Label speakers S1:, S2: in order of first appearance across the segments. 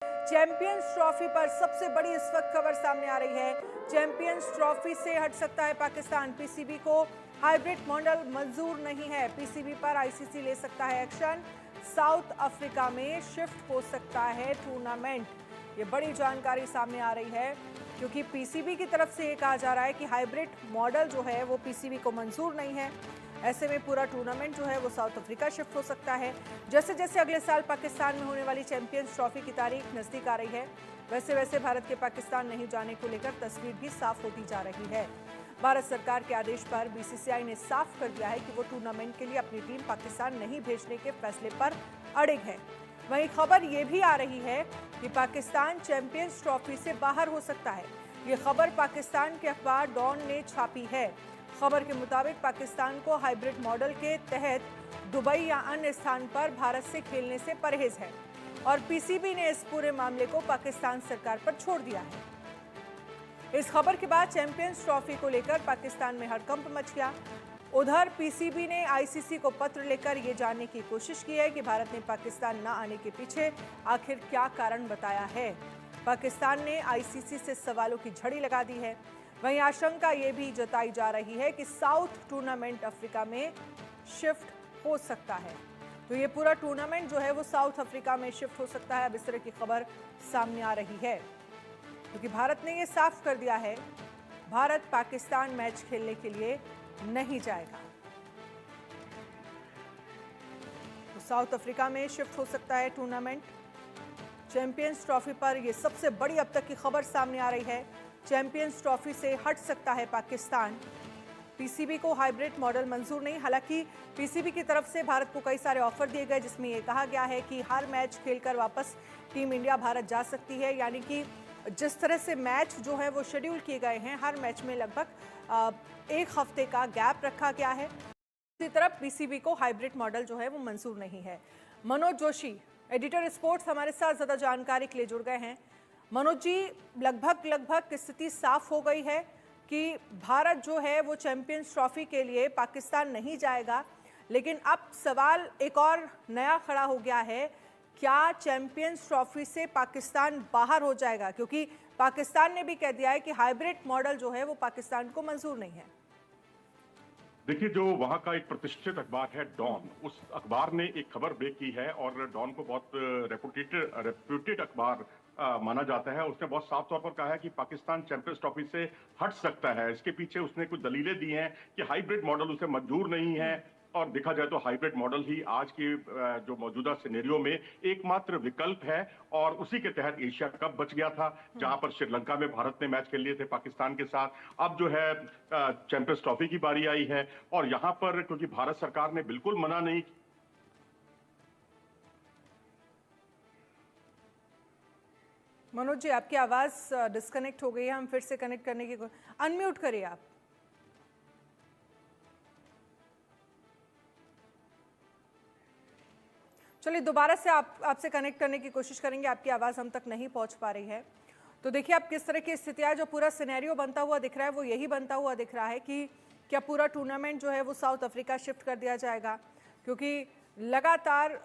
S1: Champions trophy पर सबसे बड़ी इस वक्त खबर सामने आ रही है। चैंपियंस ट्रॉफी से हट सकता है पाकिस्तान। पीसीबी को हाइब्रिड मॉडल मंजूर नहीं है। पीसीबी पर आईसीसी ले सकता है एक्शन। साउथ अफ्रीका में शिफ्ट हो सकता है टूर्नामेंट। ये बड़ी जानकारी सामने आ रही है क्योंकि पीसीबी की तरफ से ये कहा जा रहा है कि हाइब्रिड मॉडल जो है वो पीसीबी को मंजूर नहीं है। ऐसे में पूरा टूर्नामेंट जो है वो साउथ अफ्रीका शिफ्ट हो सकता है। जैसे जैसे अगले साल पाकिस्तान में होने वाली चैंपियंस ट्रॉफी की तारीख नजदीक आ रही है, वैसे वैसे भारत के पाकिस्तान नहीं जाने को लेकर तस्वीर भी साफ होती जा रही है। भारत सरकार के आदेश पर बीसीसीआई ने साफ कर दिया है कि वो टूर्नामेंट के लिए अपनी टीम पाकिस्तान नहीं भेजने के फैसले पर अड़िग है। वहीं खबर ये भी आ रही है कि पाकिस्तान चैंपियंस ट्रॉफी से बाहर हो सकता है। ये खबर पाकिस्तान के अखबार डॉन ने छापी है। खबर के मुताबिक पाकिस्तान को हाइब्रिड मॉडल के तहत दुबई या अन्य स्थान पर भारत से खेलने से परहेज है और पीसीबी ने इस पूरे मामले को पाकिस्तान सरकार पर छोड़ दिया है। इस खबर के बाद चैंपियंस ट्रॉफी को लेकर पाकिस्तान में हड़कंप मच गया। उधर पीसीबी ने आईसीसी को पत्र लेकर ये जानने की कोशिश की है कि भारत ने पाकिस्तान न आने के पीछे आखिर क्या कारण बताया है। पाकिस्तान ने आईसीसी से सवालों की झड़ी लगा दी है। वहीं आशंका ये भी जताई जा रही है कि साउथ टूर्नामेंट अफ्रीका में शिफ्ट हो सकता है। तो ये पूरा टूर्नामेंट जो है वो साउथ अफ्रीका में शिफ्ट हो सकता है। अब इस तरह की खबर सामने आ रही है क्योंकि भारत ने ये साफ कर दिया है, भारत पाकिस्तान मैच खेलने के लिए नहीं जाएगा। तो साउथ अफ्रीका में शिफ्ट हो सकता है टूर्नामेंट। चैंपियंस ट्रॉफी पर यह सबसे बड़ी अब तक की खबर सामने आ रही है। चैंपियंस ट्रॉफी से हट सकता है पाकिस्तान। पीसीबी को हाइब्रिड मॉडल मंजूर नहीं। हालांकि पीसीबी की तरफ से भारत को कई सारे ऑफर दिए गए जिसमें यह कहा गया है कि हर मैच खेलकर वापस टीम इंडिया भारत जा सकती है। यानी कि जिस तरह से मैच जो है वो शेड्यूल किए गए हैं, हर मैच में लगभग एक हफ्ते का गैप रखा गया है। दूसरी तरफ पीसीबी को हाइब्रिड मॉडल जो है वो मंजूर नहीं है। मनोज जोशी, एडिटर स्पोर्ट्स, हमारे साथ ज़्यादा जानकारी के लिए जुड़ गए हैं। मनोज जी, लगभग स्थिति साफ हो गई है कि भारत जो है वो चैंपियंस ट्रॉफी के लिए पाकिस्तान नहीं जाएगा, लेकिन अब सवाल एक और नया खड़ा हो गया है, क्या चैंपियंस ट्रॉफी से पाकिस्तान बाहर हो जाएगा? क्योंकि पाकिस्तान ने भी कह दिया है कि हाइब्रिड मॉडल जो है वो पाकिस्तान को मंजूर नहीं है।
S2: देखिए, जो वहां का एक प्रतिष्ठित अखबार है डॉन, उस अखबार ने एक खबर ब्रेक की है और डॉन को बहुत रेप्यूटेड अखबार माना जाता है। उसने बहुत साफ तौर पर कहा है कि पाकिस्तान चैंपियंस ट्रॉफी से हट सकता है। इसके पीछे उसने कुछ दलीलें दी हैं कि हाइब्रिड मॉडल उसे मंजूर नहीं है और देखा जाए तो हाइब्रिड मॉडल ही आज की जो मौजूदा सिनेरियो में एकमात्र विकल्प है और उसी के तहत एशिया कप बच गया था, जहां पर श्रीलंका में भारत ने मैच खेल लिए थे पाकिस्तान के साथ। अब जो है चैंपियंस ट्रॉफी की बारी आई है और यहां पर क्योंकि भारत सरकार ने बिल्कुल मना नहीं।
S1: मनोज जी, आपकी आवाज डिस्कनेक्ट हो गई है, हम फिर से कनेक्ट करने की अनम्यूट करिए आप। चलिए दोबारा से आपसे कनेक्ट करने की कोशिश करेंगे, आपकी आवाज़ हम तक नहीं पहुंच पा रही है। तो देखिए आप किस तरह की स्थितियां, जो पूरा सिनेरियो बनता हुआ दिख रहा है वो यही बनता हुआ दिख रहा है कि क्या पूरा टूर्नामेंट जो है वो साउथ अफ्रीका शिफ्ट कर दिया जाएगा। क्योंकि लगातार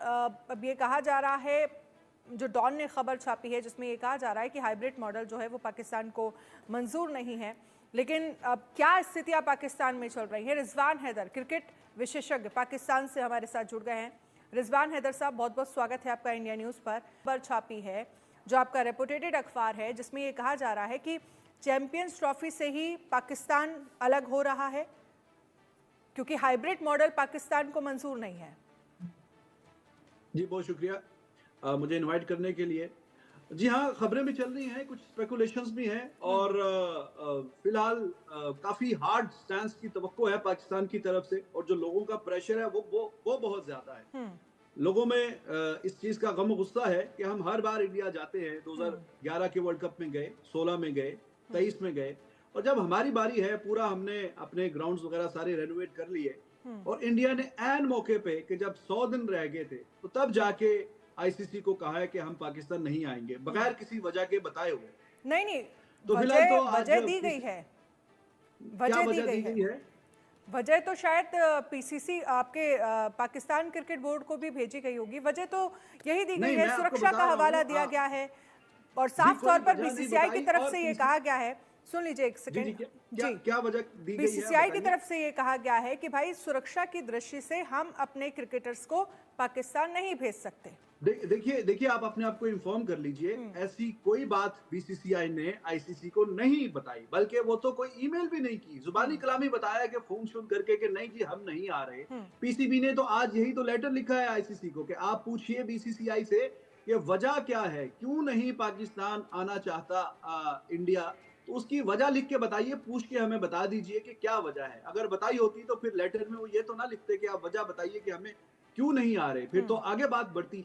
S1: अब ये कहा जा रहा है, जो डॉन ने खबर छापी है जिसमें ये कहा जा रहा है कि हाइब्रिड मॉडल जो है वो पाकिस्तान को मंजूर नहीं है। लेकिन अब क्या स्थितियाँ पाकिस्तान में चल रही हैं? रिजवान हैदर, क्रिकेट विशेषज्ञ, पाकिस्तान से हमारे साथ जुड़ गए हैं। रिजवान हैदर साहब, बहुत बहुत स्वागत है आपका इंडिया न्यूज़ पर। खबर छापी है जो आपका रेपुटेटेड अखबार है जिसमें ये कहा जा रहा है कि चैंपियंस ट्रॉफी से ही पाकिस्तान अलग हो रहा है क्योंकि हाइब्रिड मॉडल पाकिस्तान को मंजूर नहीं है।
S3: जी बहुत शुक्रिया मुझे इनवाइट करने के लिए। जी हाँ, खबरें भी चल रही हैं, कुछ स्पेकुलेशंस भी हैं और फिलहाल काफी हार्ड स्टैंस की तवक्को है पाकिस्तान की तरफ से और जो लोगों का प्रेशर है वो बहुत ज्यादा है। लोगों में इस चीज का गम गुस्सा है कि हम हर बार इंडिया जाते हैं, 2011 के वर्ल्ड कप में गए, 16 में गए, 23 में गए और जब हमारी बारी है पूरा हमने अपने ग्राउंड्स वगैरह सारे रेनोवेट कर लिए और इंडिया ने ऐन मौके पे कि जब 100 दिन रह गए थे तो तब जाके आईसीसी को कहा है कि हम पाकिस्तान नहीं आएंगे बगैर किसी वजह के बताए हुए।
S1: नहीं,
S3: तो फिलहाल तो
S1: वजह दी गई है,
S3: क्या वजह दी गई है?
S1: वजह तो शायद पीसीसी आपके पाकिस्तान क्रिकेट बोर्ड को भी भेजी गई होगी। वजह तो यही दी गई
S3: नहीं,
S1: है,
S3: मैं आपको
S1: सुरक्षा
S3: बता
S1: का
S3: रहा
S1: हवाला
S3: हूँ,
S1: दिया गया है और
S3: जी,
S1: साफ
S3: कोई
S1: तौर पर
S3: वजह नहीं
S1: बीसीसीआई की
S3: बताई
S1: तरफ
S3: और
S1: से ये
S3: पीसी
S1: कहा गया है, सुन लीजिए एक
S3: जी,
S1: सेकंड
S3: क्या
S1: जी,
S3: क्या वजह दी गई है,
S1: बीसीसीआई की
S3: बताइए।
S1: तरफ से ये कहा गया है कि भाई सुरक्षा की दृष्टि से हम अपने क्रिकेटर्स को पाकिस्तान नहीं भेज सकते।
S3: देखिए आप अपने आप को इन्फॉर्म कर लीजिए, ऐसी कोई बात बीसीसीआई ने आईसीसी को नहीं बताई, बल्कि वो तो कोई ईमेल भी नहीं की, जुबानी कलामी बताया कि फोन शोन करके कि नहीं जी हम नहीं आ रहे। पीसीबी ने तो आज यही तो लेटर लिखा है आईसीसी को कि आप पूछिए बीसीसीआई से कि वजह क्या है, क्यों नहीं पाकिस्तान आना चाहता इंडिया, तो उसकी वजह लिख के बताइए, पूछ के हमें बता दीजिए कि क्या वजह है। अगर बताई होती तो फिर लेटर में वो ये तो ना लिखते कि आप वजह बताइए कि हमें क्यों नहीं आ रहे, फिर तो आगे बात बढ़ती,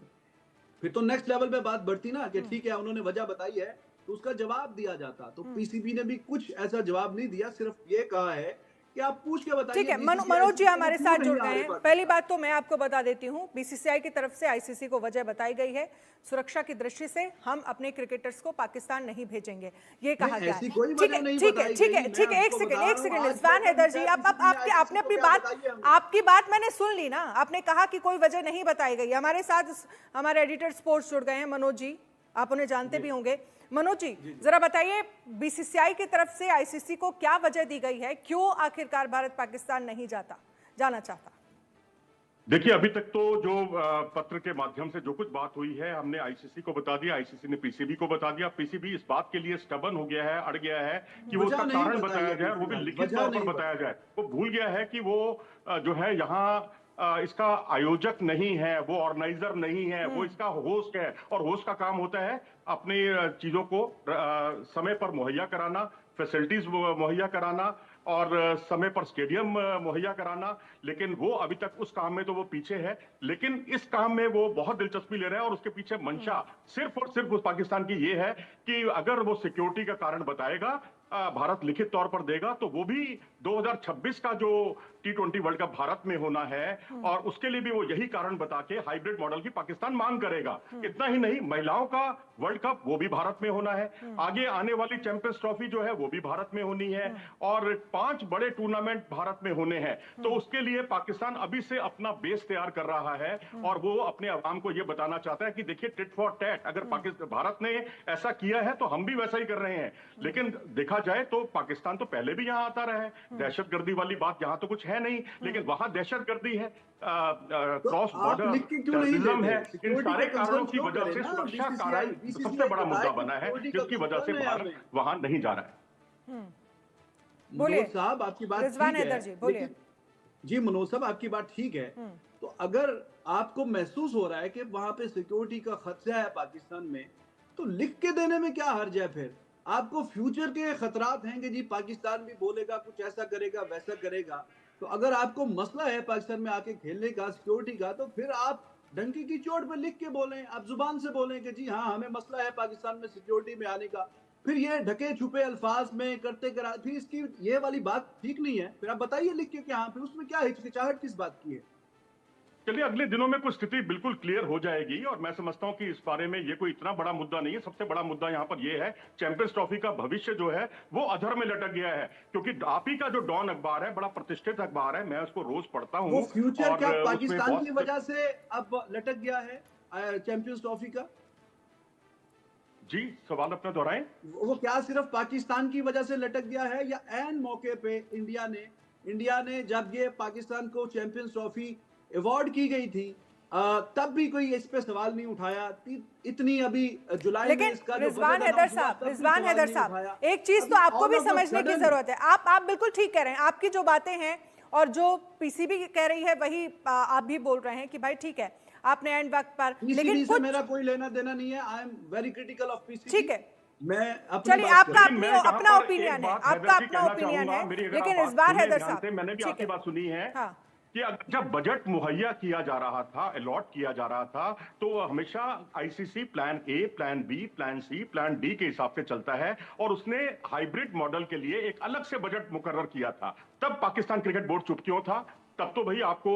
S3: फिर तो नेक्स्ट लेवल पे बात बढ़ती ना कि ठीक है उन्होंने वजह बताई है तो उसका जवाब दिया जाता। तो पीसीबी ने भी कुछ ऐसा जवाब नहीं दिया, सिर्फ ये कहा है कि आप पूछ के बताइए।
S1: ठीक है,
S3: बीसीसीआई
S1: मनोज जी
S3: से
S1: हमारे
S3: क्यों
S1: साथ
S3: नहीं
S1: जुड़
S3: आ
S1: गए
S3: रहे
S1: हैं।
S3: पाकिस्तान?
S1: पहली बात तो मैं आपको बता देती हूँ, बीसीसीआई की तरफ से आईसीसी को वजह बताई गई है, सुरक्षा की दृष्टि से हम अपने क्रिकेटर्स को पाकिस्तान नहीं भेजेंगे, ये कहा
S3: नहीं,
S1: गया
S3: ऐसी
S1: है।
S3: कोई
S1: ठीक
S3: वजह
S1: है,
S3: नहीं
S1: ठीक है,
S3: बताई
S1: ठीक है,
S3: गई,
S1: ठीक
S3: मैं
S1: है, एक
S3: आपको
S1: सेकंड,
S3: बता
S1: एक
S3: रहा हूँ,
S1: सेकंड,
S3: आज
S1: रिजवान
S3: लेटर
S1: हैदर जी,
S3: लिखा है
S1: आप
S3: पीसीबी ने
S1: आपने
S3: आईसीसी
S1: अपनी
S3: को, क्या
S1: बात,
S3: बताइए हमें।
S1: आपकी बात मैंने सुन ली ना, आपने कहा कि कोई वजह नहीं बताई गई। हमारे साथ हमारे एडिटर स्पोर्ट्स जुड़ गए हैं, मनोज जी, आप उन्हें जानते भी होंगे। मनोज जी, जरा बताइए बीसीसीआई की तरफ से आईसीसी को क्या वजह दी गई है, क्यों आखिरकार भारत पाकिस्तान नहीं जाना चाहता?
S2: देखिए, अभी तक तो जो पत्र के माध्यम से जो कुछ बात हुई है, हमने आईसीसी को बता दिया, आईसीसी ने पीसीबी को बता दिया। पीसीबी इस बात के लिए स्टबन हो गया है, अड़ गया है कि वो
S3: वजह
S2: उसका
S3: नहीं
S2: कारण
S3: बताई
S2: बताया
S3: अभी
S2: जाए और वो भी
S3: फिलहाल,
S2: लिखित
S3: वजह
S2: तौर पर
S3: नहीं
S2: बताया
S3: बताई।
S2: जाए। वो भूल गया है कि वो जो है यहाँ इसका आयोजक नहीं है, वो ऑर्गेनाइजर नहीं है, वो इसका होस्ट है और होस्ट का काम होता है अपने चीजों को समय पर मुहैया कराना, फैसिलिटीज मुहैया कराना और समय पर स्टेडियम मुहैया कराना। लेकिन वो अभी तक उस काम में तो वो पीछे है, लेकिन इस काम में वो बहुत दिलचस्पी ले रहा है और उसके पीछे मंशा सिर्फ और सिर्फ उस पाकिस्तान की ये है कि अगर वो सिक्योरिटी का कारण बताएगा, भारत लिखित तौर पर देगा, तो वो भी 2026 का जो T20 वर्ल्ड कप भारत में होना है और उसके लिए भी वो यही कारण बता के हाइब्रिड मॉडल की पाकिस्तान मांग करेगा। इतना ही नहीं, महिलाओं का वर्ल्ड कप वो भी भारत में होना है, आगे आने वाली चैंपियंस ट्रॉफी जो है वो भी भारत में होनी है और 5 बड़े टूर्नामेंट भारत में होने हैं। तो उसके लिए पाकिस्तान अभी से अपना बेस तैयार कर रहा है और वो अपने अवाम को ये बताना चाहता है कि देखिए टिट फॉर टैट, अगर पाकिस्तान भारत ने ऐसा किया है तो हम भी वैसा ही कर रहे हैं। लेकिन देखा जाए तो पाकिस्तान तो पहले भी यहाँ आता रहा है, दहशतगर्दी वाली बात यहाँ तो कुछ है नहीं, लेकिन वहां दहशतगर्दी है, क्रॉस बॉर्डर टेररिज्म है, इन सारे कारणों की वजह से सुरक्षा कारण सबसे बड़ा मुद्दा बना है, जिसकी वजह से भारत वहां नहीं जा रहा है।
S1: बोलिए
S3: साहब, आपकी बात
S1: रिजवान
S3: ठीक
S1: हैदर जी,
S3: है,
S1: बोलिए।
S3: लेकिन जी मनोज साहब आपकी बात ठीक है, तो अगर आपको महसूस हो रहा है कि वहां पे सिक्योरिटी का खतरा है पाकिस्तान में, तो लिख के देने में क्या हर्ज है? फिर आपको फ्यूचर के खतरात हैं कि जी पाकिस्तान भी बोलेगा, कुछ ऐसा करेगा वैसा करेगा, तो अगर आपको मसला है पाकिस्तान में आके खेलने का, सिक्योरिटी का, तो फिर आप डंकी की चोट पे लिख के बोलें, आप जुबान से बोलें कि जी हाँ हमें मसला है पाकिस्तान में सिक्योरिटी में आने का। फिर ये ढके छुपे अल्फाज में करते करा, फिर इसकी ये वाली बात ठीक नहीं है। फिर आप बताइए लिख के कि हाँ, फिर उसमें क्या हिचकिचाहट किस बात की है?
S2: चलिए, अगले दिनों में कुछ स्थिति बिल्कुल क्लियर हो जाएगी और मैं समझता हूं कि इस बारे में ये कोई इतना बड़ा मुद्दा नहीं है। सबसे बड़ा मुद्दा यहाँ पर ये है, चैंपियंस ट्रॉफी का भविष्य जो है वो अधर में लटक गया है, क्योंकि आप ही का जो डॉन अखबार है, बड़ा प्रतिष्ठित अखबार है, मैं उसको रोज पढ़ता हूँ।
S3: वो फ्यूचर क्या
S2: और
S3: पाकिस्तान की वजह से अब लटक गया है चैंपियंस ट्रॉफी का?
S2: जी, सवाल अपना दोहराएं।
S3: वो क्या सिर्फ पाकिस्तान की वजह से लटक गया है या एन मौके पे इंडिया ने जब ये पाकिस्तान को चैंपियंस ट्रॉफी अवार्ड की गई थी, तब भी कोई इस पे सवाल नहीं उठाया? इतनी अभी जुलाई में इसका जो
S1: रिजवान हैदर साहब, एक चीज तो आपको भी समझने की जरूरत है। आप बिल्कुल ठीक कह रहे हैं, आपकी जो बातें हैं और जो पीसीबी कह रही है वही आप भी बोल रहे हैं कि भाई ठीक है, आपने एंड वक्त पर, लेकिन
S3: कुछ मेरा कोई लेना देना नहीं है। I am very critical of PCB.
S1: ठीक है,
S3: मैं
S1: चलिए आपका अपना ओपिनियन है, आपका अपना ओपिनियन है, लेकिन रिजवान हैदर साहब,
S2: मैंने भी आपकी बात सुनी है कि जब बजट मुहैया किया जा रहा था, अलॉट किया जा रहा था, तो हमेशा ICC plan A, plan B, plan C, plan D के हिसाब से चलता है और उसने हाइब्रिड मॉडल के लिए एक अलग से बजट मुकर्रर किया था। तब पाकिस्तान क्रिकेट बोर्ड चुप क्यों था? तब तो भाई आपको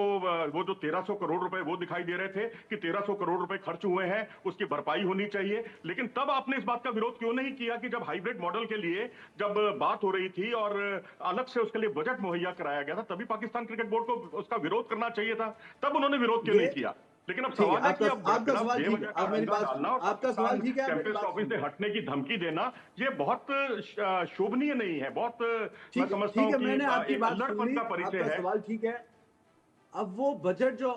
S2: वो जो 1300 करोड़ रुपए वो दिखाई दे रहे थे कि 1300 करोड़ रुपए खर्च हुए हैं, उसकी भरपाई होनी चाहिए। लेकिन तब आपने इस बात का विरोध क्यों नहीं किया कि जब हाइब्रिड मॉडल के लिए जब बात हो रही थी और अलग से उसके लिए बजट मुहैया कराया गया था, तभी पाकिस्तान क्रिकेट बोर्ड को उसका विरोध करना चाहिए था। तब उन्होंने विरोध क्यों नहीं किया? लेकिन अब
S3: ठीक है,
S2: सवाल है कि
S3: आपका सवाल ठीक है,
S2: बेवजह का
S3: आप मेरी
S2: हंगामा
S3: बात
S2: डालना और
S3: आपका सवाल ठीक है, आप मेरी
S2: चैंपियंस
S3: बात
S2: ट्रॉफी से
S3: सुनिए।
S2: हटने की धमकी देना, ये बहुत शोभनीय नहीं है। बहुत मैं समझता
S3: ठीक
S2: हूं
S3: है,
S2: कि
S3: मैंने आपकी
S2: एक
S3: बात
S2: अल्लड़पन
S3: सुनी,
S2: का परिचय
S3: आपका
S2: है।
S3: सवाल ठीक है। अब वो बजट जो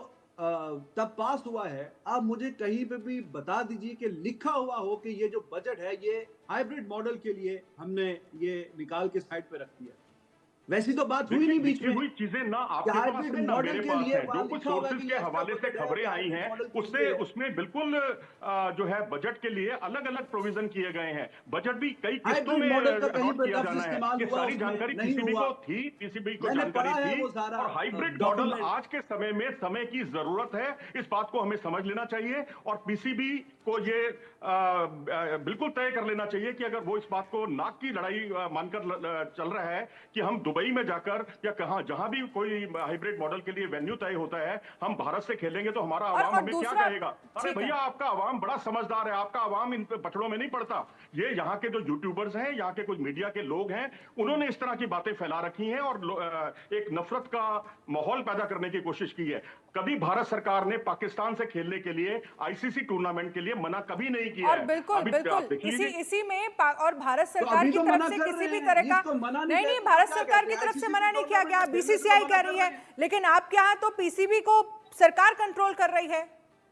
S3: तब पास हुआ है, आप मुझे कहीं पे भी बता दीजिए कि लिखा हुआ हो कि ये जो बजट है ये हाइब्रिड मॉडल के लिए हमने ये निकाल के साइड पे रख दिया। वैसी तो बात हुई नहीं बीच
S2: लिखी
S3: में
S2: हुई चीजें ना
S3: कि
S2: आपके पास
S3: हाइब्रिड
S2: है ना
S3: मॉडल
S2: मेरे
S3: के
S2: पास
S3: लिए
S2: है। जो
S3: वहां
S2: कुछ
S3: लिखा होगा
S2: सोर्सेज
S3: कि
S2: के
S3: ये ऐसा
S2: हवाले से
S3: बजट है
S2: खबरें
S3: कि
S2: आई
S3: हाइब्रिड
S2: हैं,
S3: मॉडल के
S2: उससे
S3: लिए
S2: उसमें बिल्कुल जो है बजट के लिए अलग अलग प्रोविजन किए गए हैं। बजट भी कई किस्तों
S3: हाइब्रिड
S2: में
S3: मॉडल का कहीं
S2: अलॉट
S3: पे
S2: किया
S3: लफ्ज
S2: जाना है।
S3: इस्तेमाल
S2: ये
S3: हुआ
S2: सारी
S3: उसमें
S2: जानकारी
S3: नहीं
S2: पीसीबी
S3: हुआ।
S2: को थी, पीसीबी को
S3: मैंने
S2: जानकारी
S3: पढ़ा है
S2: थी।
S3: वो सारा
S2: और हाइब्रिड मॉडल
S3: डॉक्यूमेंट।
S2: आज के समय में समय की जरूरत है, इस बात को हमें समझ लेना चाहिए। और पीसीबी को ये बिल्कुल तय कर लेना चाहिए कि अगर वो इस बात को नाक की लड़ाई मानकर चल रहा है कि हम दुबई में जाकर या कहां जहां भी कोई हाइब्रिड मॉडल के लिए वेन्यू तय होता है, हम भारत से खेलेंगे तो हमारा आवाम
S1: और
S2: हमें क्या
S1: दूसरा
S2: कहेगा? अरे
S1: ठीक है।
S2: भैया, आपका आवाम बड़ा समझदार है, आपका आवाम इन पचड़ों में नहीं पड़ता। ये यहाँ के जो यूट्यूबर्स हैं, यहाँ के कुछ मीडिया के लोग हैं, उन्होंने इस तरह की बातें फैला रखी हैं और एक नफरत का माहौल पैदा करने की कोशिश की है। कभी भारत सरकार ने पाकिस्तान से खेलने के लिए आईसीसी टूर्नामेंट के लिए मना कभी नहीं किया
S1: और
S2: है।
S1: बिल्कुल
S2: अभी
S1: बिल्कुल
S2: आप देख
S1: इसी
S2: लीजिए।
S1: इसी में और भारत
S3: तो
S1: सरकार
S3: अभी
S1: की
S3: तो
S1: तरफ
S3: मना
S1: से
S3: कर
S1: किसी
S3: रहे
S1: भी
S3: हैं,
S1: तरह का
S3: जिसको मना नहीं
S1: नहीं नहीं,
S3: कहते,
S1: भारत
S3: क्या
S1: सरकार
S3: कहते
S1: की
S3: हैं?
S1: तरफ से
S3: ICC
S1: मना नहीं किया गया,
S3: टूर्नामेंट में खेलने को
S1: बीसीसीआई
S3: तो
S1: कह
S3: मना
S1: रही
S3: कर
S1: है।
S3: रहे हैं।
S1: लेकिन आपके यहाँ तो पीसीबी को सरकार कंट्रोल कर रही है,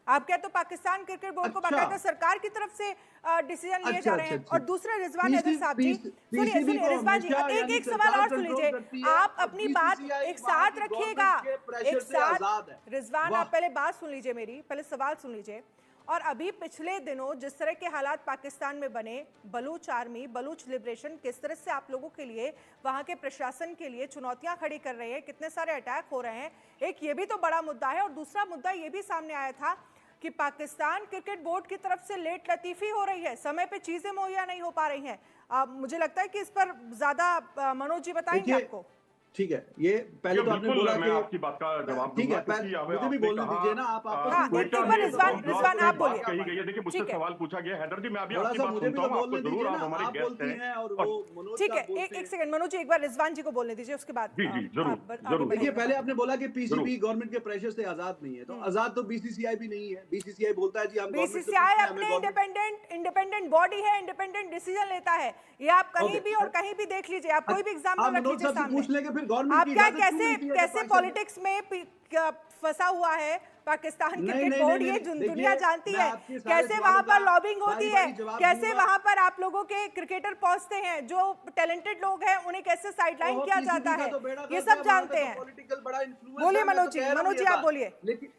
S1: आपके यहाँ तो पाकिस्तान क्रिकेट बोर्ड को
S3: अच्छा।
S1: बाकायदा सरकार की तरफ से डिसीजन लिए
S3: अच्छा,
S1: जा रहे
S3: अच्छा,
S1: हैं।
S3: अच्छा।
S1: और दूसरा रिजवान हैदर साहब जी, सुनिए
S3: पीसीबी
S1: सुनिए
S3: को
S1: रिजवान जी,
S3: हमेशा
S1: एक
S3: यानी
S1: एक सवाल
S3: सरकार
S1: और सुन
S3: कंट्रोल
S1: लीजिए।
S3: करती है
S1: आप
S3: और
S1: अपनी बात
S3: बीसीसीआई
S1: एक
S3: वहां
S1: साथ
S3: की
S1: रखिएगा,
S3: गवर्नमेंट के प्रेशर
S1: एक
S3: से
S1: साथ।
S3: आजाद है।
S1: रिजवान,
S3: वाह।
S1: आप पहले बात सुन लीजिए मेरी, पहले सवाल सुन लीजिए। और अभी पिछले दिनों जिस तरह के हालात पाकिस्तान में बने, बलूच आर्मी, बलूच लिबरेशन किस तरह से आप लोगों के लिए, वहां के प्रशासन के लिए चुनौतियां खड़ी कर रहे हैं, कितने सारे अटैक हो रहे हैं, एक ये भी तो बड़ा मुद्दा है। और दूसरा मुद्दा ये भी सामने आया था कि पाकिस्तान क्रिकेट बोर्ड की तरफ से लेट लतीफी हो रही है, समय पे चीजें मुहैया नहीं हो पा रही हैं। मुझे लगता है कि इस पर ज्यादा मनोज जी बताएंगे आपको।
S3: ठीक है, ये पहले तो आपने बोला
S2: मैं
S3: कि
S2: आपकी बात का जवाब
S3: ठीक
S2: दूंगा,
S3: है,
S2: क्योंकि अब
S3: मुझे भी
S2: आपने
S3: बोलने
S2: कहा,
S3: दीजिए ना, आप आपस
S1: हाँ,
S3: में
S1: एक
S3: बोलते
S1: बार
S3: हैं,
S1: रिजवान
S3: तो
S1: रिजवान
S2: कोई
S1: आप
S2: बात
S1: बोलिए।
S2: कही गई है। देखिए, मुझसे
S1: ठीक है,
S2: सवाल पूछा गया है। हैदर जी, मैं अभी
S3: थोड़ा
S2: आपकी
S3: सा
S2: बात
S3: मुझे भी
S2: सुनता
S3: तो
S2: हूँ, आपको
S3: बोलने
S2: जरूर,
S3: दीजिए
S2: आप
S3: ना,
S2: हमारे
S3: आप
S2: गेस्ट
S3: बोलती
S2: हैं।
S3: हैं और
S2: और
S3: वो मनोज
S1: ठीक है,
S3: साहब बोलते
S1: एक
S3: हैं।
S1: सेकंड मनोज जी, एक बार रिजवान जी को बोलने दीजिए, उसके बाद
S2: जी, जरूर,
S1: आगे
S2: जरूर।
S3: देखिए,
S1: बढ़िएगा।
S3: पहले आपने बोला कि पीसीबी
S2: जरूर।
S3: गवर्नमेंट के प्रेशर से आजाद नहीं है, तो आजाद तो बीसीसीआई भी नहीं है। बीसीसीआई बोलता है जी हम गवर्नमेंट से
S1: बीसीसीआई
S3: पूछते हैं, हमें
S1: अपने
S3: गवर्नमेंट
S1: इंडिपेंडेंट बॉडी है, इंडिपेंडेंट डिसीजन लेता है। ये आप कहीं भी और कहीं भी देख लीजिए, आप कोई भी
S3: आप
S1: एग्जांपल रख
S3: मनोज
S1: लीजिए
S3: साहब से
S1: सामने।
S3: पूछ लेंगे, फिर गवर्नमेंट
S1: आप
S3: की
S1: क्या
S3: इजाजत क्यों
S1: कैसे
S3: मिलती है
S1: कैसे
S3: जब
S1: पॉलिटिक्स में फंसा हुआ है पाकिस्तान
S3: नहीं,
S1: क्रिकेट
S3: नहीं,
S1: बोर्ड,
S3: नहीं,
S1: ये
S3: देखिए,
S1: दुनिया जानती
S3: मैं
S1: है।
S3: आपके सारे
S1: कैसे
S3: सवालों
S1: वहां पर
S3: का
S1: लॉबिंग होती है,
S3: बारी-बारी जवाब
S1: कैसे
S3: दूंगा।
S1: वहां पर आप लोगों के क्रिकेटर पहुंचते हैं, जो टैलेंटेड लोग हैं उन्हें कैसे साइडलाइन
S3: ओहो,
S1: किया
S3: पीसीबी
S1: जाता
S3: का
S1: है,
S3: तो बेड़ा
S1: ये
S3: गर्क है,
S1: सब
S3: वहाँ
S1: जानते
S3: का तो
S1: हैं।
S3: पॉलिटिकल बड़ा इन्फ्लुएंस
S1: बोलिए
S3: है, मैं
S1: मनोज
S3: तो
S1: जी,
S3: कह रहा हूँ
S1: मनोज
S3: ये
S1: जी आप
S3: बात।
S1: बोलिए।
S3: लेकिन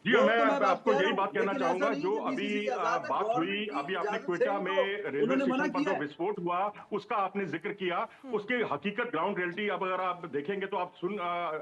S2: जी,
S3: वो
S2: मैं
S3: तो मैं बात
S2: आपको
S3: कह रहा
S2: यही
S3: हूँ,
S2: बात कहना
S3: लेकिन
S2: चाहूंगा।
S3: ऐसा नहीं
S2: जो
S3: कि
S2: अभी
S3: बीसीसीआई आजाद है,
S2: बात हुई,
S3: गवर्नमेंट की
S2: अभी आपने
S3: इजाजत से
S2: क्वेटा
S3: ही
S2: में
S3: तो
S2: रेलवे
S3: उन्होंने मना
S2: स्टेशन पर
S3: किया
S2: जो
S3: है।
S2: विस्फोट हुआ, उसका आपने जिक्र किया। उसके हकीकत ग्राउंड रियलिटी अब अगर आप देखेंगे तो आप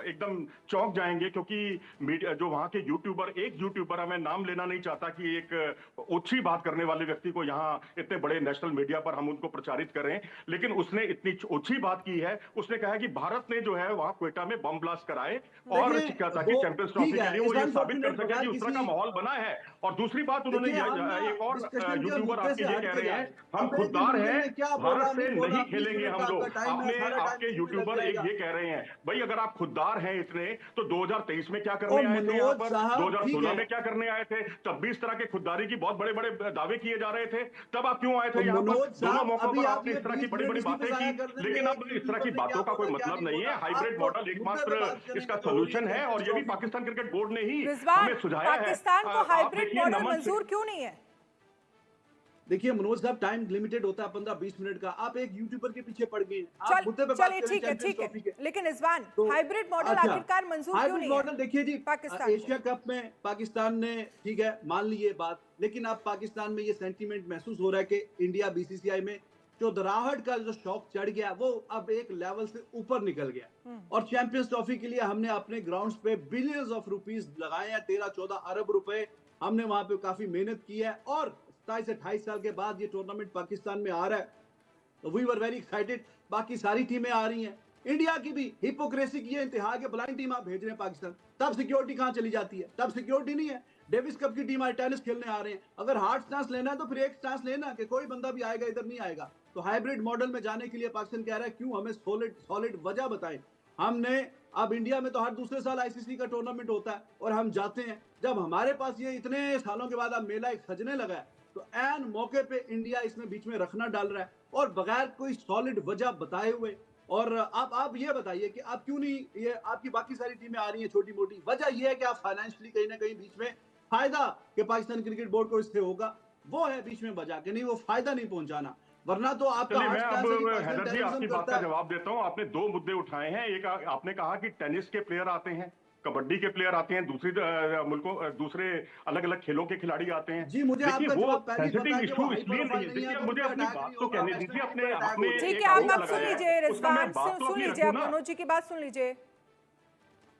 S2: एकदम चौंक जाएंगे, क्योंकि मीडिया जो वहां के यूट्यूबर, एक यूट्यूबर, मैं नाम लेना नहीं चाहता कि एक ओछी बात करने वाले व्यक्ति को यहाँ इतने बड़े नेशनल मीडिया पर हम उनको प्रचारित करें, लेकिन उसने इतनी ओछी बात की है। उसने कहा कि भारत ने जो है वहां क्वेटा में बम ब्लास्ट कराए और
S3: देखिए,
S2: ताकि
S3: वो
S2: चैंपियंस
S3: ठीक
S2: ट्रॉफी के
S3: है,
S2: लिए वो
S3: इस
S2: ये साबित कर
S3: अनफॉर्चुनेट
S2: सके कि
S3: बगैर
S2: उस तरह का
S3: किसी
S2: माहौल बना है। और दूसरी बात उन्होंने
S3: देखिए, हम ना
S2: एक और
S3: डिस्कशन के
S2: यूट्यूबर
S3: मुद्दे
S2: आपके
S3: से
S2: ये
S3: हट
S2: कह
S3: के
S2: रहे
S3: जा
S2: हैं,
S3: रहे हैं।
S2: हम
S3: अब एक
S2: खुददार
S3: मिनट
S2: हैं,
S3: में क्या बोला,
S2: भारत से
S3: नहीं बोला,
S2: नहीं
S3: 20
S2: खेलेंगे
S3: मिनट
S2: हम
S3: का
S2: लोग।
S3: आपका टाइम है,
S2: आपने
S3: सारा टाइम
S2: आपके
S3: इसी में लग
S2: यूट्यूबर एक
S3: जाएगा।
S2: ये कह रहे हैं, भाई अगर आप खुददार हैं इतने, तो 2023 में क्या
S3: ओ
S2: करने आए थे यहाँ
S3: मनोज
S2: पर,
S3: साहब, ठीक
S2: 2016
S3: है,
S2: में क्या करने आए थे? तब भी इस तरह के खुददारी की बहुत बड़े बड़े दावे किए जा रहे थे। तब आप क्यों आए
S3: तो
S2: थे यहाँ पर?
S3: मनोज
S2: दोनों
S3: साहब,
S2: मौकों
S3: अभी
S2: पर
S3: आप
S2: आपने
S3: ये
S2: इस तरह की
S3: 20
S2: बड़ी
S3: मिनट
S2: बड़ी
S3: इसी पे
S2: बातें
S3: जाया
S2: की,
S3: कर देंगे,
S2: लेकिन
S3: एक
S2: अब इस तरह
S3: यूट्यूबर
S2: की
S3: ने क्या
S2: बातों का कोई
S3: बोला, क्या
S2: मतलब
S3: नहीं
S2: नहीं
S3: बोला।
S2: है। हाइब्रिड
S3: आपको
S2: मॉडल
S3: मुद्दे पे
S2: एकमात्र
S3: बात करने
S2: इसका
S3: की तो होनी है
S2: सोल्यूशन है, और
S3: चैंपियंस
S2: ये भी
S3: ट्रॉफी की।
S2: पाकिस्तान क्रिकेट बोर्ड ने ही
S1: रिजवान,
S2: हमें सुझाया है।
S1: पाकिस्तान को
S2: आप
S1: हाइब्रिड
S2: देखिए,
S1: मॉडल
S2: नमन
S1: मंजूर क्यों नहीं है?
S3: देखिए मनोज साहब, टाइम लिमिटेड होता है 15-20 मिनट का। आप एक यूट्यूबर के पीछे पड़ गए हैं, आप मुद्दे पे बात
S1: चलिए
S3: करें चैंपियंस
S1: ठीक है,
S3: ट्रॉफी के।
S1: लेकिन रिजवान,
S3: तो
S1: हाइब्रिड मॉडल
S3: अच्छा,
S1: आखिरकार मंजूर क्यों
S3: हाइब्रिड
S1: नहीं
S3: मॉडल
S1: है
S3: देखिए जी,
S1: पाकिस्तान
S3: एशिया कप में पाकिस्तान ने, ठीक है, मान ली ये बात, लेकिन अब पाकिस्तान में ये सेंटीमेंट महसूस हो रहा है कि इंडिया बीसीसीआई में जो दराहट का जो शौक चढ़ गया, वो अब एक लेवल से ऊपर निकल गया। और चैंपियंस ट्रॉफी के लिए हमने अपने ग्राउंड्स पे बिलियंस ऑफ रुपीस लगाए हैं, 13-14 अरब रुपए हमने वहां पे काफी मेहनत की है। और 27-28 साल के बाद ये टूर्नामेंट पाकिस्तान में आ रहा है, तो वी वर वेरी एक्साइटेड। बाकी सारी टीमें आ रही हैं, इंडिया की भी हिपोक्रेसी की इंतहा के ब्लाइंड टीम आप भेज रहे हैं पाकिस्तान, तब सिक्योरिटी कहां चली जाती है? तब सिक्योरिटी नहीं है। डेविस कप की टीम आज टेनिस खेलने आ रहे हैं, अगर हार्ड स्टांस लेना है तो फिर एक स्टांस लेना कि कोई बंदा भी आएगा इधर नहीं आएगा। तो हाइब्रिड मॉडल में जाने के लिए पाकिस्तान कह रहा है क्यों, हमें सॉलिड वजह बताएं। हमने अब इंडिया में तो हर दूसरे साल आईसीसी का टूर्नामेंट होता है और हम जाते हैं, जब हमारे पास ये इतने सालों के बाद अब मेला एक सजने लगा है तो एन मौके पे इंडिया इसमें बीच में रखना डाल रहा है और बगैर कोई सॉलिड वजह बताए हुए। और आप ये बताइए कि आप क्यों नहीं, ये आपकी बाकी सारी टीमें आ रही हैं छोटी मोटी, वजह ये है कि आप फाइनेंशियली कहीं ना कहीं बीच में फायदा कि पाकिस्तान क्रिकेट बोर्ड को इससे होगा, वो है बीच में बजा के, नहीं वो फायदा नहीं पहुंचाना। वरना तो आपका
S2: चलिए मैं अब हैदर जी आपकी बात का जवाब देता हूं। आपने दो मुद्दे उठाए हैं। एक आपने कहा कि टेनिस के प्लेयर आते हैं, कबड्डी के प्लेयर आते हैं, दूसरी मुल्कों दूसरे अलग अलग खेलों के खिलाड़ी आते हैं।
S3: जी मुझे आपका जवाब पहले ही पता है कि वो
S2: इसलिए नहीं। देखिए मुझे अपनी बात तो कहने दीजिए। अपने
S1: ठीक है, आप सुन लीजिए रिजवान, सुन लीजिए, आप मनोज जी की बात सुन लीजिए।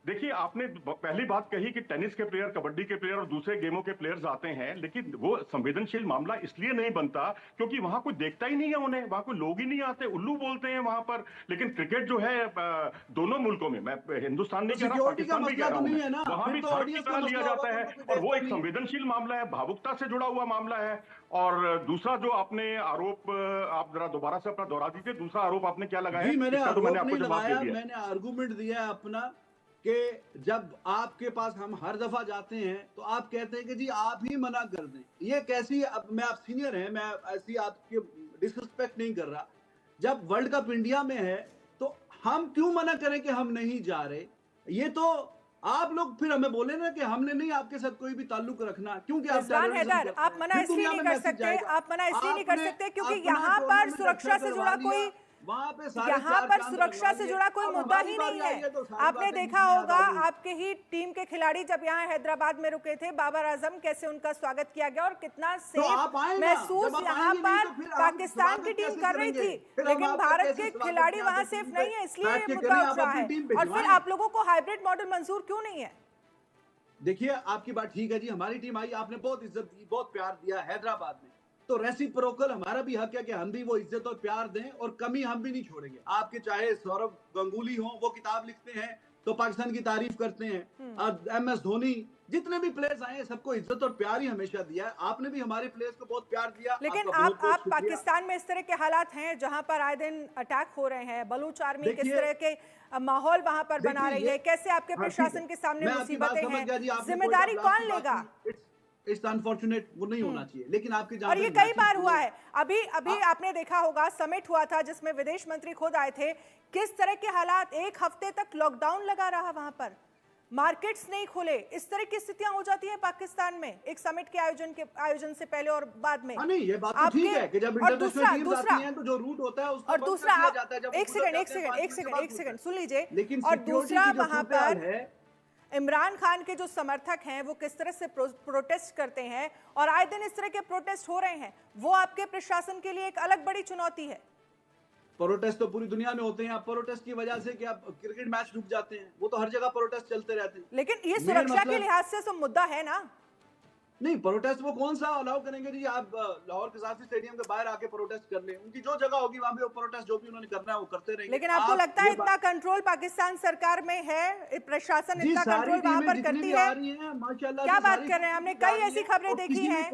S2: देखिए आपने पहली बात कही कि टेनिस के प्लेयर, कबड्डी के प्लेयर और दूसरे गेमों के प्लेयर्स आते हैं, लेकिन वो संवेदनशील मामला इसलिए नहीं बनता क्योंकि वहां कोई देखता ही नहीं है उन्हें, वहां कोई लोग ही नहीं आते, उल्लू बोलते हैं वहां पर। लेकिन क्रिकेट जो है दोनों मुल्कों में, मैं हिंदुस्तान नहीं कह रहा, पाकिस्तान भी कह रहा हूं, वहां भी धर्म की तरह लिया जाता है और वो एक संवेदनशील मामला है, भावुकता से जुड़ा हुआ मामला है। और दूसरा जो आपने आरोप, आप जरा दोबारा से अपना दोहरा दीजिए, दूसरा आरोप आपने क्या लगाया?
S3: मैंने आपको जवाब दे दिया। मैंने आर्गुमेंट दिया अपना कि जब आपके पास हम हर दफा जाते हैं तो आप कहते हैं कि जी आप ही मना कर दें। ये कैसी, अब मैं आप सीनियर हैं, मैं ऐसी आपकी डिसरिस्पेक्ट नहीं कर रहा। जब वर्ल्ड कप इंडिया में है तो हम क्यों मना करें कि हम नहीं जा रहे? ये तो आप लोग फिर हमें बोले ना कि हमने नहीं आपके साथ कोई भी ताल्लुक रखना, क्योंकि
S1: हैदर आप मना इसलिए नहीं कर सकते, आप मना इसलिए नहीं कर सकते क्योंकि यहाँ पर सुरक्षा से जुड़ा कोई, यहाँ पर सुरक्षा से जुड़ा कोई मुद्दा ही नहीं है। आपने देखा होगा आपके ही टीम के खिलाड़ी जब यहाँ हैदराबाद में रुके थे, बाबर आजम, कैसे उनका स्वागत किया गया और कितना सेफ महसूस यहाँ पर पाकिस्तान की टीम कर रही थी, लेकिन भारत के खिलाड़ी वहां सेफ नहीं है, इसलिए ये मुद्दा उठ रहा है। और फिर आप लोगों को हाइब्रिड मॉडल मंजूर क्यों नहीं है?
S3: देखिए आपकी बात ठीक है जी, हमारी टीम आई, आपने बहुत इज्जत दी, बहुत प्यार दिया हैदराबाद में, तो रेसिप्रोकल हमारा भी हक है कि हम भी वो इज्जत और प्यार दें और कमी हम भी नहीं छोड़ेंगे। आपके चाहे सौरव गंगुली हो, वो किताब लिखते हैं तो पाकिस्तान की तारीफ करते हैं, MS धोनी, जितने भी प्लेयर्स आए हैं सबको इज्जत और प्यार ही हमेशा दिया है। आपने भी हमारे प्लेयर्स को बहुत प्यार दिया।
S1: लेकिन आप पाकिस्तान में इस तरह के हालात हैं जहां पर आए दिन अटैक हो रहे हैं, बलूच आर्मी किस तरह के माहौल वहां पर बना रही है, कैसे आपके प्रशासन के सामने मुसीबतें हैं, जिम्मेदारी कौन लेगा?
S3: इट्स अनफॉर्चुनेट, वो नहीं होना चाहिए, लेकिन आपके
S1: और ये कई बार हुआ है। अभी आपने देखा होगा समिट हुआ था जिसमें विदेश मंत्री खुद आए थे, किस तरह के हालात, एक हफ्ते तक लॉकडाउन लगा रहा, वहां पर मार्केट्स नहीं खुले, इस तरह की स्थितियां हो जाती है पाकिस्तान में एक समिट के आयोजन से पहले और बाद में।
S3: नहीं, ये बात तो ठीक है कि जब इंटरनेशनल टीम्स आती हैं तो जो रूट होता है उसको बंद कर दिया जाता है। जब
S1: एक सेकंड सुन लीजिए। और दूसरा वहां पर इमरान खान के जो समर्थक हैं वो किस तरह से प्रोटेस्ट करते हैं और आए दिन इस तरह के प्रोटेस्ट हो रहे हैं, वो आपके प्रशासन के लिए एक अलग बड़ी चुनौती है।
S3: प्रोटेस्ट तो पूरी दुनिया में होते हैं, आप प्रोटेस्ट की वजह से क्या क्रिकेट मैच रुक जाते हैं? वो तो हर जगह प्रोटेस्ट चलते रहते हैं।
S1: लेकिन ये सुरक्षा के लिहाज से तो मुद्दा है ना।
S3: नहीं, प्रोटेस्ट वो कौन सा अलाउ करेंगे जी? आप लाहौर कसासी स्टेडियम के बाहर आके प्रोटेस्ट कर लें, उनकी जो जगह होगी वहां पे वो प्रोटेस्ट जो भी उन्होंने करना है वो करते रहेंगे।
S1: लेकिन आपको लगता है इतना कंट्रोल पाकिस्तान सरकार में है, प्रशासन इतना कंट्रोल वहां पर करती है?
S3: माशाल्लाह,
S1: क्या बात कर रहे हैं? हमने कई ऐसी खबरें देखी हैं।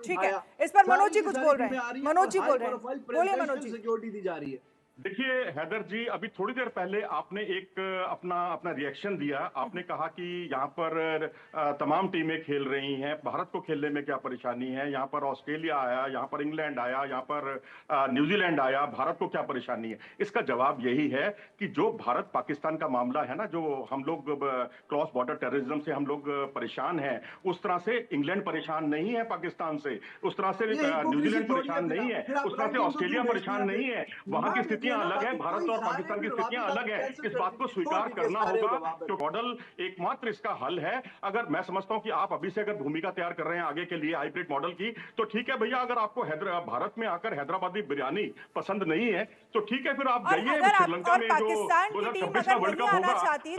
S1: ठीक है, इस पर मनोज जी कुछ बोल रहे हैं। मनोज जी बोल रहे हैं, बोलिए मनोज जी।
S3: सिक्योरिटी दी जा रही है।
S2: देखिए हैदर जी, अभी थोड़ी देर पहले आपने एक अपना रिएक्शन दिया। आपने कहा कि यहाँ पर तमाम टीमें खेल रही हैं, भारत को खेलने में क्या परेशानी है? यहाँ पर ऑस्ट्रेलिया आया, यहाँ पर इंग्लैंड आया, यहाँ पर न्यूजीलैंड आया, भारत को क्या परेशानी है? इसका जवाब यही है कि जो भारत पाकिस्तान का मामला है ना, जो हम लोग क्रॉस बॉर्डर टेररिज्म से हम लोग परेशान हैं, उस तरह से इंग्लैंड परेशान नहीं है पाकिस्तान से, उस तरह से न्यूजीलैंड परेशान नहीं है, उस तरह से ऑस्ट्रेलिया परेशान नहीं है। वहां की स्थितियां अलग है, भारत और पाकिस्तान की स्थितियां अलग है। इस बात को स्वीकार करना होगा। तो मॉडल एकमात्र इसका हल है। अगर मैं समझता हूं कि आप अभी से अगर भूमिका तैयार कर रहे हैं आगे के लिए हाइब्रिड मॉडल की, तो ठीक है भैया। अगर आपको भारत में आकर हैदराबादी बिरयानी पसंद नहीं है तो ठीक है, फिर आप जाइए श्रीलंका में जो 2026 का वर्ल्ड कप होगा, 2026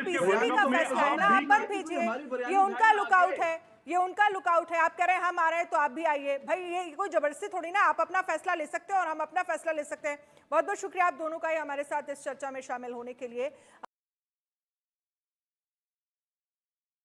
S2: के वर्ल्ड कप में
S1: ये उनका लुकआउट है। ये उनका लुकआउट है। आप कह रहे हैं हम आ रहे हैं तो आप भी आइए, भाई ये कोई जबरदस्ती थोड़ी ना, आप अपना फैसला ले सकते हैं और हम अपना फैसला ले सकते हैं। बहुत बहुत शुक्रिया आप दोनों का ही हमारे साथ इस चर्चा में शामिल होने के लिए।